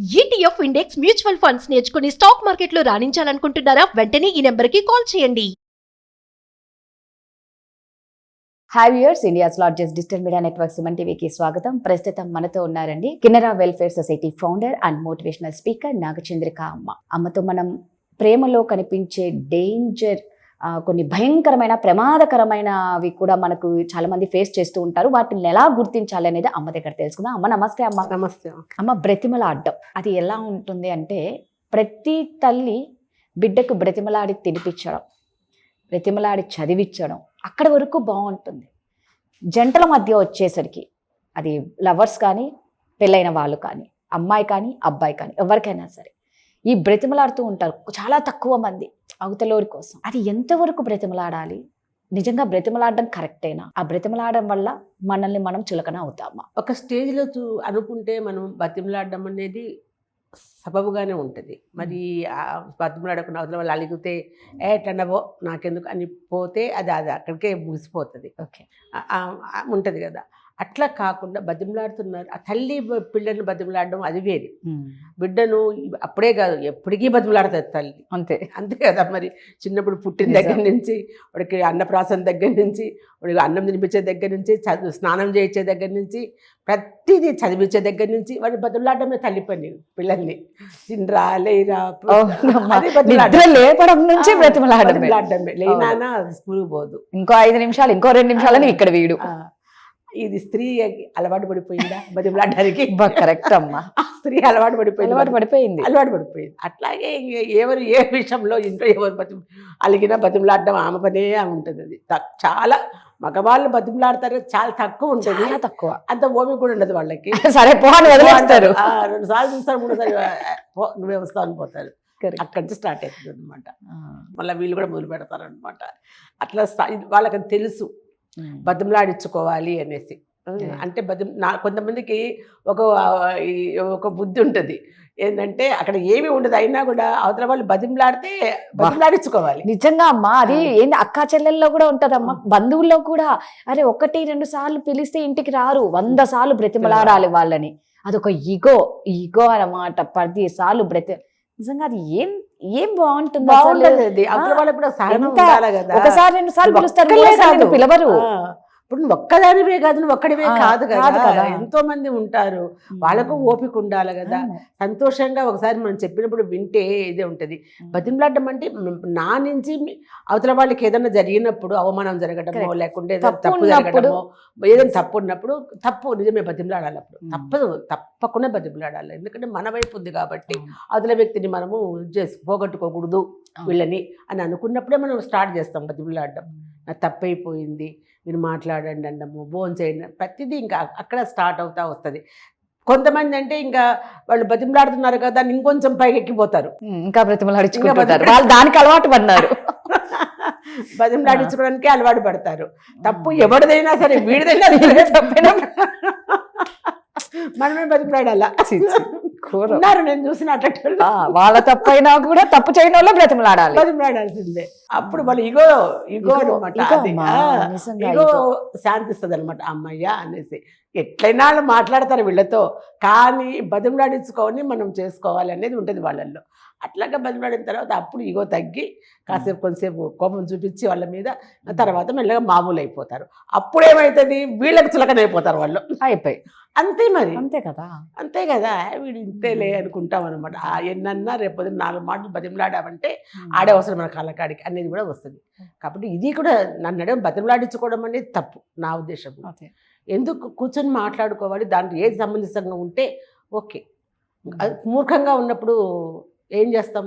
ETF index mutual funds నేర్చుకుని stock మార్కెట్లో రాణించాలనుకుంటున్నారా? వెంటనే ఈ నెంబర్కి కాల్ చేయండి. Hi viewers, India's largest digital media network Suman టీవీకి స్వాగతం. ప్రస్తుతం మనతో ఉన్నారండి Kinnera welfare society founder and motivational speaker Nagachandrika amma. అమ్మతో మనం ప్రేమలో కనిపించే డేంజర్, కొన్ని భయంకరమైన ప్రమాదకరమైనవి కూడా మనకు చాలా మంది ఫేస్ చేస్తూ ఉంటారు. వాటిని ఎలా గుర్తించాలి అనేది అమ్మ దగ్గర తెలుసుకుందాం. అమ్మ నమస్తే. అమ్మ నమస్తే. అమ్మ, బ్రతిమలాడడం అది ఎలా ఉంటుంది అంటే, ప్రతి తల్లి బిడ్డకు బ్రతిమలాడి తినిపించడం, బ్రతిమలాడి చదివించడం అక్కడ వరకు బాగుంటుంది. జంటల మధ్య వచ్చేసరికి అది లవర్స్ కానీ పెళ్ళైన వాళ్ళు కానీ అమ్మాయి కానీ అబ్బాయి కానీ ఎవరికైనా సరే ఈ బ్రతిమలాడుతూ ఉంటారు చాలా తక్కువ మంది అవతలోరి కోసం. అది ఎంతవరకు బ్రతిమలాడాలి? నిజంగా బ్రతిమలాడడం కరెక్టేనా? ఆ బ్రతిమలాడడం వల్ల మనల్ని మనం చులకన అవుతామా? ఒక స్టేజ్లో అనుకుంటే మనం బతిమలాడడం అనేది సబబుగానే ఉంటుంది. మరి బతిమలాడకుండా అవతల వాళ్ళు అలిగితే ఎట్లనవో నాకెందుకు అని పోతే అది అక్కడికే ముగిసిపోతుంది. ఓకే, ఉంటుంది కదా. అట్లా కాకుండా బతిమలాడుతున్నారు. ఆ తల్లి పిల్లల్ని బతిమలాడడం అది వేరు. బిడ్డను అప్పుడే కాదు ఎప్పటికీ బతిమలాడుతుంది తల్లి. అంతే అంతే కదా. మరి చిన్నప్పుడు పుట్టిన దగ్గర నుంచి వాడికి అన్నప్రాసన దగ్గర నుంచి, వాడికి అన్నం తినిపించే దగ్గర నుంచి, స్నానం చేయించే దగ్గర నుంచి, ప్రతిదీ చదివించే దగ్గర నుంచి వాడిని బతిమలాడడమే తల్లి పని. పిల్లల్ని తినరా లేరా లేపడం నుంచి బతిమలాడడమే. లేనానా స్కూల్ పోదు, ఇంకో 5 నిమిషాలు ఇంకో 2 నిమిషాలని ఇక్కడ వీడు. ఇది స్త్రీ అలవాటు పడిపోయిందా బతిమలాడడానికి? కరెక్ట్ అమ్మా, స్త్రీ అలవాటు పడిపోయింది. అట్లాగే ఎవరు ఏ విషయంలో ఇంట్లో ఎవరు అలిగినా బతిమలాడడం ఆమె పనే ఉంటుంది. అది చాలా మగవాళ్ళు బతిమలాడతారు, చాలా తక్కువ ఉంటుంది. చాలా తక్కువ, అంత ఓపిక కూడా ఉండదు వాళ్ళకి. సరే పోని వదిలేస్తారు. 2 సార్లు చూస్తారు, 3 సార్లు నువ్వే వస్తావు అని పోతారు. అక్కడి నుంచి స్టార్ట్ అవుతుంది అనమాట. మళ్ళీ వీళ్ళు కూడా మొదలు పెడతారు అనమాట. అట్లా వాళ్ళకి తెలుసు బతిమలాడించుకోవాలి అనేసి. అంటే కొంతమందికి ఒక బుద్ధి ఉంటుంది ఏంటంటే, అక్కడ ఏమీ ఉండదు అయినా కూడా అవతల వాళ్ళు బతిమలాడించుకోవాలి. నిజంగా అమ్మా, అది ఏంది అక్కా చెల్లెల్లో కూడా ఉంటదమ్మా, బంధువుల్లో కూడా. అరే 1-2 సార్లు పిలిస్తే ఇంటికి రారు, 100 సార్లు బ్రతిమలాడాలి వాళ్ళని. అదొక ఈగో అన్నమాట. 10 సార్లు నిజంగా అది ఏం బాగుంటుంది. ఒకసారి 2 సార్లు పిలుస్తారు, పిలవరు. ఇప్పుడు నువ్వు ఒక్కదానివే కాదు, నువ్వు ఒక్కడివే కాదు కదా, ఎంతో మంది ఉంటారు. వాళ్ళకు ఓపిక ఉండాలి కదా. సంతోషంగా ఒకసారి మనం చెప్పినప్పుడు వింటే ఇదే ఉంటుంది. బతిమలాడడం అంటే నా నుంచి అవతల వాళ్ళకి ఏదైనా జరిగినప్పుడు అవమానం జరగడమో, లేకుంటే తప్పు జరగడమో, ఏదైనా తప్పు ఉన్నప్పుడు నిజమే బతిమలాడాలి. అప్పుడు తప్పకుండా బతిమలాడాలి. ఎందుకంటే మన వైపు ఉంది కాబట్టి అవతల వ్యక్తిని మనము పోగొట్టుకోకూడదు వీళ్ళని అని అనుకున్నప్పుడే మనం స్టార్ట్ చేస్తాం బతిమలాడడం. నా తప్పైపోయింది, మీరు మాట్లాడండి అన్నము, భోజనం చేయండి, ప్రతిదీ ఇంకా అక్కడ స్టార్ట్ అవుతా వస్తుంది. కొంతమంది అంటే ఇంకా వాళ్ళు బతిమలాడుతున్నారు కదా అని ఇంకొంచెం పైకెక్కిపోతారు, ఇంకా బ్రతిమలాడించుకుంటారు. వాళ్ళు దానికి అలవాటు పడినారు. బతిమలాడించుకోవడానికి అలవాటు పడతారు. తప్పు ఎవరిదైనా సరే, వీడిదైనా తప్పైనా మనమే బతిమలాడాలా. ఉన్నారు, నేను చూసిన అట్లా వాళ్ళ తప్పైనా కూడా తప్పు చేయడం వల్ల బతిమలాడాల్సిందే. అప్పుడు వాళ్ళు ఈగో శాంతిస్తుంది అనమాట. అమ్మయ్య అనేసి ఎట్లయినా వాళ్ళు మాట్లాడతారు వీళ్ళతో, కానీ బతిమలాడించుకొని మనం చేసుకోవాలి అనేది ఉంటుంది వాళ్ళల్లో. అట్లాగా బతిమలాడిన తర్వాత అప్పుడు ఈగో తగ్గి కొంతసేపు కోపం చూపించి వాళ్ళ మీద, తర్వాత మెల్లగా మామూలు అయిపోతారు. అప్పుడేమవుతుంది, వీళ్ళకి చులకనైపోతారు వాళ్ళు. అయిపోయి అంతే మరి. అంతే కదా, వీడు ఇంతేలే అనుకుంటాం అనమాట. ఎన్నన్నా రేపు 4 మాటలు బతిమలాడామంటే ఆడే అవసరం మన కాళ్ళకాడికి అనేది కూడా వస్తుంది. కాబట్టి ఇది కూడా నన్ను బతిమలాడించుకోవడం అనేది తప్పు నా ఉద్దేశం. ఎందుకు కూర్చొని మాట్లాడుకోవాలి, దాంట్లో ఏది సంబంధితంగా ఉంటే ఓకే. మూర్ఖంగా ఉన్నప్పుడు ఏం చేస్తాం?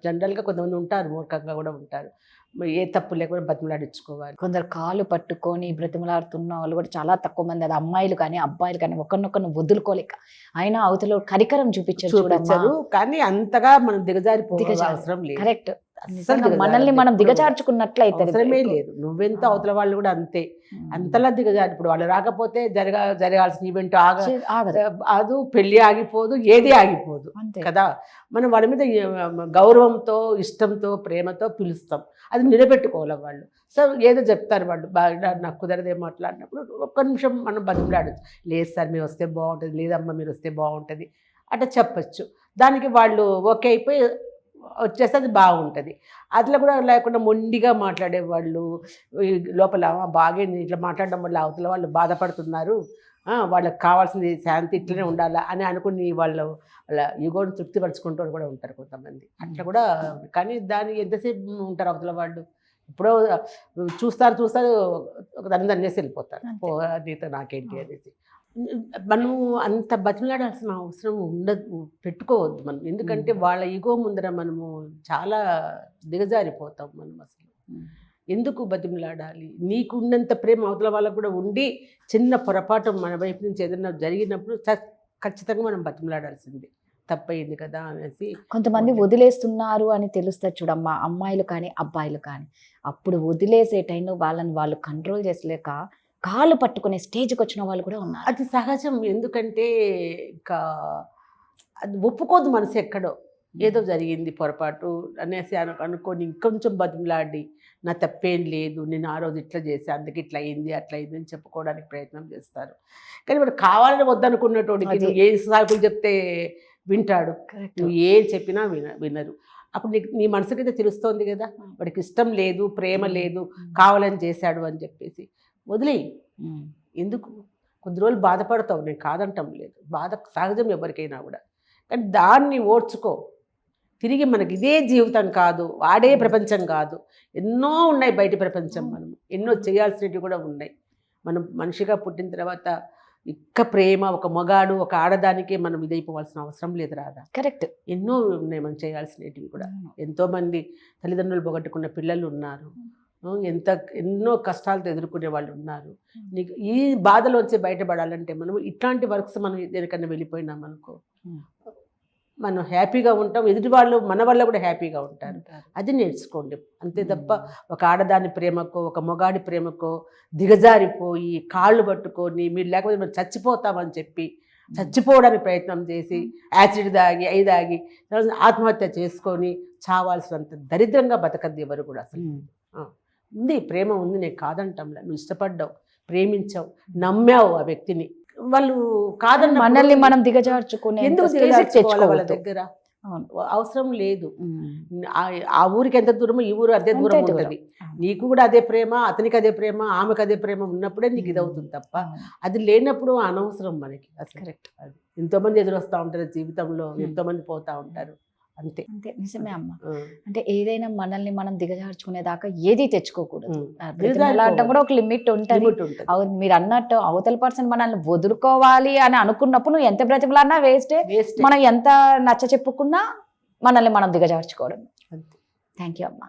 జనరల్గా కొంతమంది ఉంటారు, మూర్ఖంగా కూడా ఉంటారు. ఏ తప్పు లేకుండా బతిమలాడించుకోవాలి. కొందరు కాలు పట్టుకొని బ్రతిమలాడుతున్న వాళ్ళు కూడా చాలా తక్కువ మంది. అది అమ్మాయిలు కానీ అబ్బాయిలు కానీ ఒకరినొకరిని వదులుకోలేక అయినా అవతల కరికరం చూపించారు. కానీ అంతగా మనం దిగజారిపోవాల్సిన అవసరం లేదు. కరెక్ట్, మనల్ని మనం దిగజార్చుకున్నట్లయితే అవసరమే లేదు. నువ్వెంత అవతల వాళ్ళు కూడా అంతే, అంతలా దిగజారి. ఇప్పుడు వాళ్ళు రాకపోతే జరగాల్సిన ఈవెంట్ ఆగదు, పెళ్లి ఆగిపోదు, ఏది ఆగిపోదు కదా. మనం వాళ్ళ మీద గౌరవంతో, ఇష్టంతో, ప్రేమతో పిలుస్తాం. అది నిలబెట్టుకోవాలి వాళ్ళు. సో ఏదో చెప్తారు వాళ్ళు, బాగా నాకు కుదరదే మాట్లాడినప్పుడు 1 నిమిషం మనం బతిమలాడచ్చు. లేదు సార్ మీరు వస్తే బాగుంటుంది, లేదమ్మా మీరు వస్తే బాగుంటుంది అట్లా చెప్పచ్చు. దానికి వాళ్ళు ఓకే అయిపోయి వచ్చేస్తే అది బాగుంటుంది. అట్లా కూడా లేకుండా మొండిగా మాట్లాడేవాళ్ళు ఈ లోపల బాగా ఇట్లా మాట్లాడడం వల్ల అవతల వాళ్ళు బాధపడుతున్నారు, వాళ్ళకి కావాల్సింది శాంతి ఇట్లనే ఉండాలా అని అనుకుని వాళ్ళ ఈగోని తృప్తిపరచుకుంటూ కూడా ఉంటారు కొంతమంది. అట్లా కూడా కానీ దాన్ని ఎంతసేపు ఉంటారు అవతల వాళ్ళు, ఎప్పుడో చూస్తారు ఒక దాన్ని అనేసి వెళ్ళిపోతారు, నీతో నాకేంటి అనేసి. మనం అంత బతిమలాడాల్సిన అవసరం ఉండదు, పెట్టుకోవద్దు మనం. ఎందుకంటే వాళ్ళ ఈగో ముందర మనము చాలా దిగజారిపోతాం. మనం అసలు ఎందుకు బతిమలాడాలి? నీకున్నంత ప్రేమ అవతల వాళ్ళకు కూడా ఉండి చిన్న పొరపాటు మన వైపు నుంచి ఏదైనా జరిగినప్పుడు ఖచ్చితంగా మనం బతిమలాడాల్సింది, తప్పయింది కదా అనేసి. కొంతమంది వదిలేస్తున్నారు అని తెలుస్తుంది చూడమ్మా, అమ్మాయిలు కానీ అబ్బాయిలు కానీ. అప్పుడు వదిలేసే టైంలో వాళ్ళని వాళ్ళు కంట్రోల్ చేసలేక కాళ్ళు పట్టుకునే స్టేజ్కి వచ్చిన వాళ్ళు కూడా ఉన్నారు. అది సహజం. ఎందుకంటే ఇంకా అది ఒప్పుకోదు మనసు, ఎక్కడో ఏదో జరిగింది పొరపాటు అనేసి అనుకొని ఇంకొంచెం బతిమలాడి నా తప్పేం లేదు, నేను ఆ రోజు ఇట్లా చేసి అందుకే ఇట్లా అయింది అట్లా అయింది అని చెప్పుకోవడానికి ప్రయత్నం చేస్తారు. కానీ వాడు కావాలని వద్దనుకున్నటోడికి నువ్వు ఏ సాకులు చెప్తే వింటాడు, నువ్వు ఏం చెప్పినా వినరు. అప్పుడు నీ మనసుకైతే తెలుస్తోంది కదా వాడికి ఇష్టం లేదు, ప్రేమ లేదు, కావాలని చేశాడు అని చెప్పేసి వదిలేయి. ఎందుకు కొద్ది రోజులు బాధపడతావు, నేను కాదంటం లేదు, బాధ సహజం ఎవరికైనా కూడా. కానీ దాన్ని ఓర్చుకో. తిరిగి మనకి ఇదే జీవితం కాదు, వాడే ప్రపంచం కాదు, ఎన్నో ఉన్నాయి బయట ప్రపంచం. మనం ఎన్నో చేయాల్సినవి కూడా ఉన్నాయి. మనం మనిషిగా పుట్టిన తర్వాత ఇక్క ప్రేమ ఒక మగాడు ఒక ఆడదానికే మనం ఇదైపోవాల్సిన అవసరం లేదు రాదా? కరెక్ట్. ఎన్నో ఉన్నాయి మనం చేయాల్సినవి కూడా. ఎంతోమంది తల్లిదండ్రులు పోగొట్టుకున్న పిల్లలు ఉన్నారు, ఎన్నో కష్టాలతో ఎదుర్కొనే వాళ్ళు ఉన్నారు. నీకు ఈ బాధలోంచి బయటపడాలంటే మనం ఇట్లాంటి వర్క్స్ మనం దేనికన్నా వెళ్ళిపోయినాం అనుకో, మనం హ్యాపీగా ఉంటాం, ఎదుటి వాళ్ళు మన వల్ల కూడా హ్యాపీగా ఉంటారు. అది నేర్చుకోండి అంతే తప్ప ఒక ఆడదాని ప్రేమకో ఒక మొగాడి ప్రేమకో దిగజారిపోయి కాళ్ళు పట్టుకొని మీరు లేకపోతే మనం చచ్చిపోతామని చెప్పి చచ్చిపోవడానికి ప్రయత్నం చేసి యాసిడ్ తాగి దాగి ఆత్మహత్య చేసుకొని చావాల్సినంత దరిద్రంగా బతకద్దు ఎవరు కూడా. అసలు ఉంది, ప్రేమ ఉంది, నేను కాదంటాంలే. నువ్వు ఇష్టపడ్డావు, ప్రేమించావు, నమ్మావు ఆ వ్యక్తిని, వాళ్ళు కాదన్న మనల్ని మనం దిగజార్చుకునే ఎందుకు దిగజార్చుకోవాలి వాళ్ళ దగ్గర? అవసరం లేదు. ఆ ఊరికి ఎంత దూరమో ఈ ఊరు అదే దూరం ఉంటుంది. నీకు కూడా అదే ప్రేమ, అతనికి అదే ప్రేమ, ఆమెకు అదే ప్రేమ ఉన్నప్పుడే నీకు ఇది అవుతుంది తప్ప అది లేనప్పుడు అనవసరం మనకి అసలు. కరెక్ట్. అది ఎంతోమంది ఎదురొస్తూ ఉంటారు జీవితంలో, ఎంతోమంది పోతూ ఉంటారు. అంతే అంతే. నిజమే అమ్మ. అంటే ఏదైనా మనల్ని మనం దిగజార్చుకునేదాకా ఏది తెచ్చుకోకూడదు. బ్రతిమలాడటం కూడా ఒక లిమిట్ ఉంటుంది. మీరు అన్నట్టు అవతల పర్సన్ మనల్ని వదులుకోవాలి అని అనుకున్నప్పుడు నువ్వు ఎంత బ్రతిమలాడినా వేస్టే. మనం ఎంత నచ్చ చెప్పుకున్నా మనల్ని మనం దిగజార్చుకోవడం. థ్యాంక్ యూ అమ్మ.